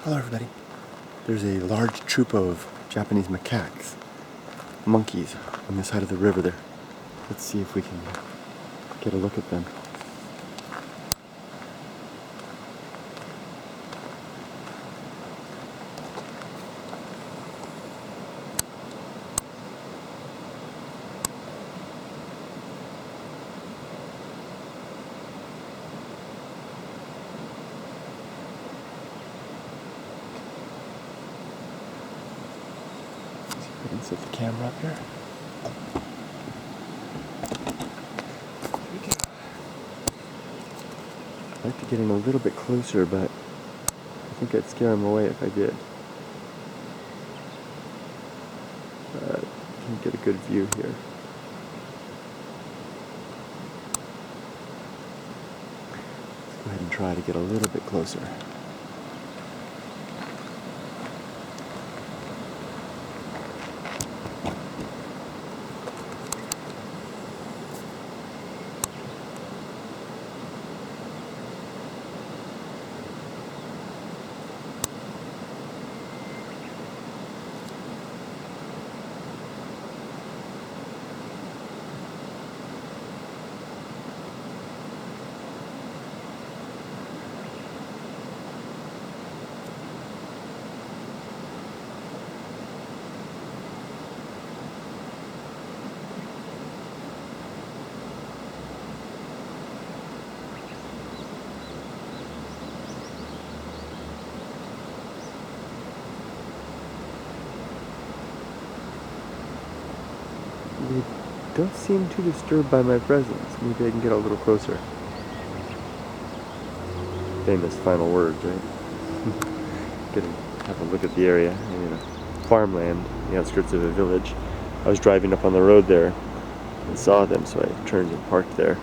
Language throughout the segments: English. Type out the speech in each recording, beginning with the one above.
Hello everybody. There's a large troop of Japanese macaques, monkeys, on the side of the river there. Let's see if we can get a look at them. I can set the camera up here. I'd like to get in a little bit closer, but I think I'd scare him away if I did. Can't get a good view here. Let's go ahead and try to get a little bit closer. They don't seem too disturbed by my presence. Maybe I can get a little closer. Famous final words, right? Have a look at the area. I'm in a farmland, the outskirts of a village. I was driving up on the road there and saw them, so I turned and parked there.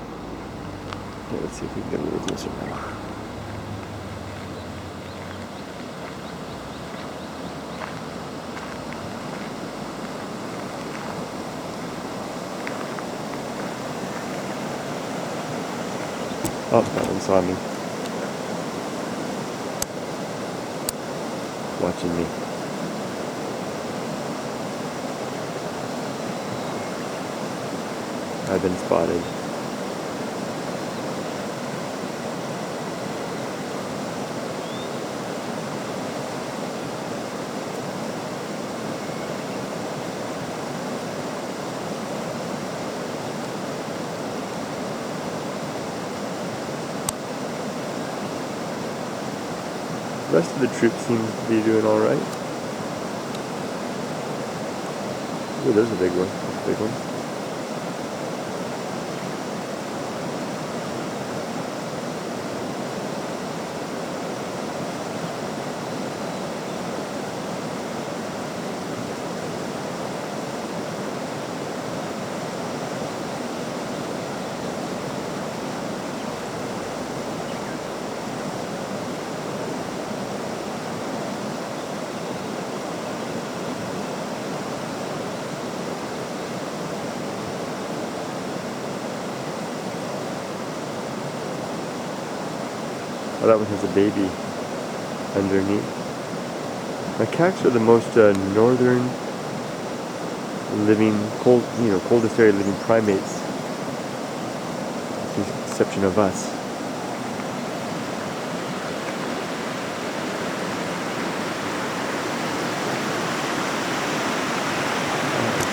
Okay, let's see if we can get a little closer now. Oh, that one saw me. Watching me. I've been spotted. The rest of the troop seems to be doing alright. Oh, there's a big one. That's a big one. Oh, that one has a baby underneath. Macaques are the most northern living, coldest area living primates, with the exception of us.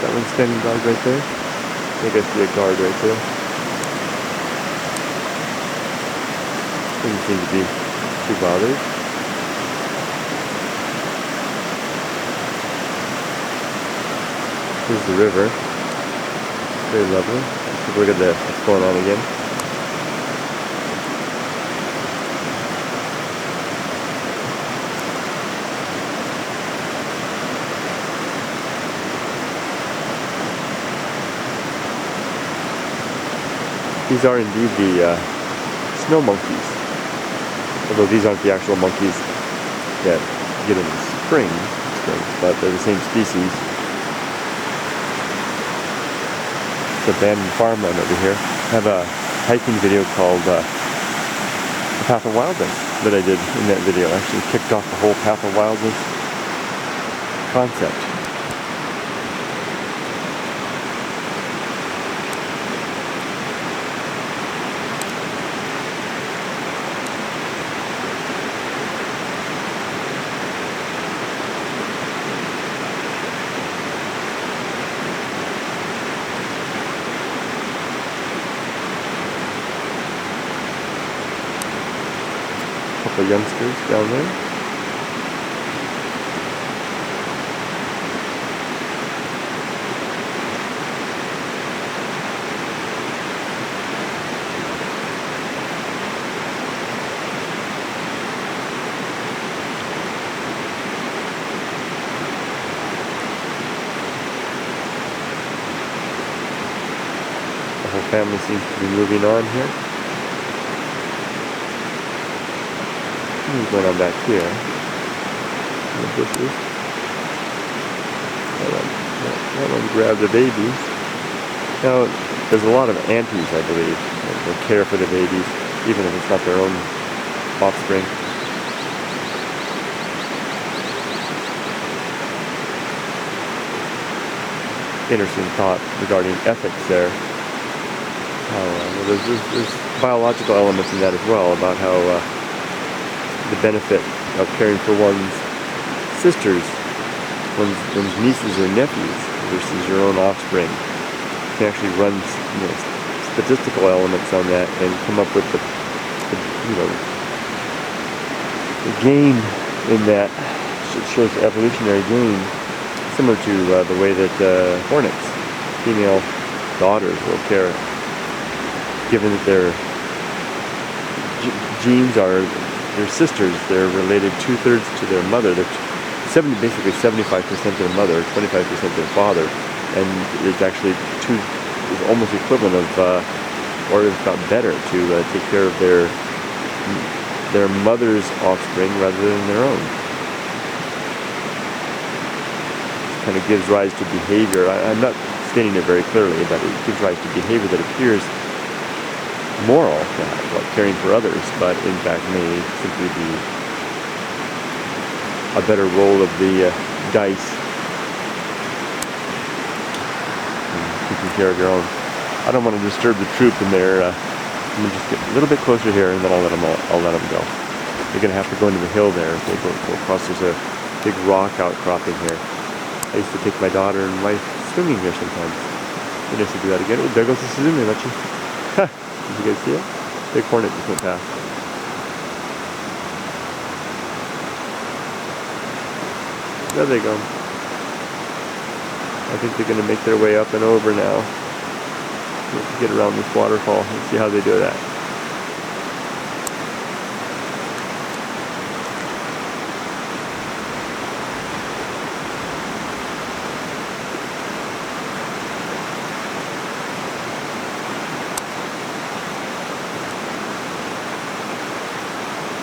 That one's standing guard right there. I think I see a guard right there. Doesn't seem to be too bothered. Here's the river. Very lovely. Let's take a look at what's going on again. These are indeed the snow monkeys. Although these aren't the actual monkeys that get in the spring, but they're the same species. It's abandoned farmland over here. I have a hiking video called The Path of Wildness. that I did in that video. I actually kicked off the whole path of wildness concept. Couple of youngsters down there. The whole family seems to be moving on here. What's going on back here? In the bushes. That one grabbed a baby. Now, there's a lot of aunties, I believe, that care for the babies, even if it's not their own offspring. Interesting thought regarding ethics there. There's biological elements in that as well, about how the benefit of caring for one's sisters, one's nieces or nephews versus your own offspring. You can actually run statistical elements on that and come up with the gain in that. It shows evolutionary gain, similar to the way that hornets, female daughters, will care, given that their genes are their sisters. They're related 2/3 to their mother. They're basically 75% their mother, 25% their father, and it's actually is almost equivalent of, or if not better, to take care of their mother's offspring rather than their own. It kind of gives rise to behavior. I'm not stating it very clearly, but it gives rise to behavior that appears moral, like caring for others, but in fact may simply be a better roll of the dice, taking care of your own. I don't want to disturb the troop in there. I'm gonna just get a little bit closer here, and then I'll let them go. They're gonna have to go into the hill there. If they go across, there's a big rock outcropping here. I used to take my daughter and wife swimming here sometimes. I used to do that again. Oh, there goes the Suzume, Lechi. Did you guys see it? Big hornet just went past. There they go. I think they're going to make their way up and over now. Let's get around this waterfall and see how they do that.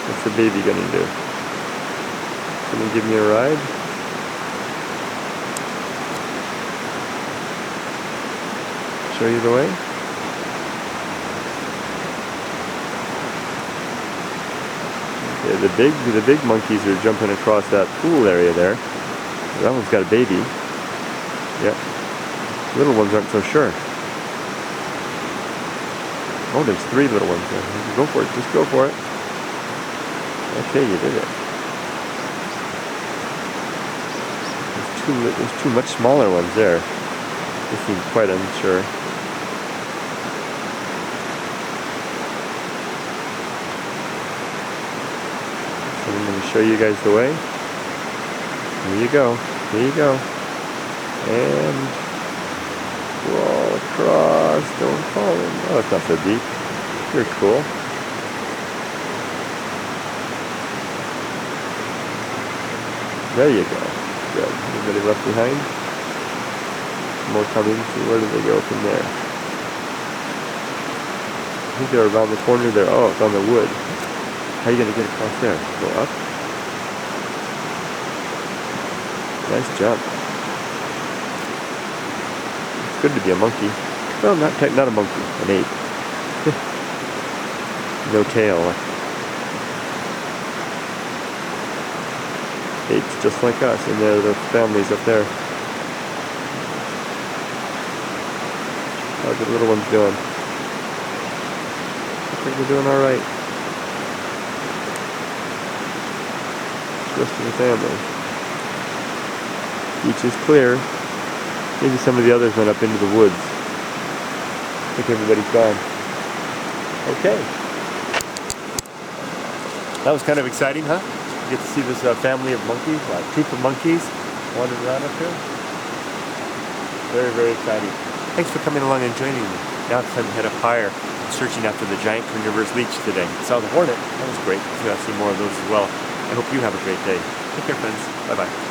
What's the baby gonna do? Gonna give me a ride? Show you the way? Okay, the big monkeys are jumping across that pool area there. That one's got a baby. Yep. Little ones aren't so sure. Oh, there's 3 little ones there. Go for it, just go for it. Okay, you did it. There's 2 much smaller ones there. They seem quite unsure. So I'm going to show you guys the way. Here you go. Here you go. And crawl across. Don't fall in. Oh, it's not so deep. You're cool. There you go. Good. Anybody left behind? More coming. So where do they go from there? I think they're around the corner there. Oh, it's on the wood. How are you going to get across there? Go up? Nice jump. It's good to be a monkey. Well, not a monkey. An ape. No tail. Apes just like us, and they're the families up there. How's the little ones doing? I think they're doing alright. Rest of the family. Beach is clear. Maybe some of the others went up into the woods. I think everybody's gone. Okay. That was kind of exciting, huh? You get to see this family of monkeys, a troop of monkeys wandering around up here. Very, very exciting. Thanks for coming along and joining me. Now it's time to head up higher. I'm searching after the giant carnivorous leech today. I saw the hornet. That was great. So I'll see more of those as well. I hope you have a great day. Take care, friends. Bye-bye.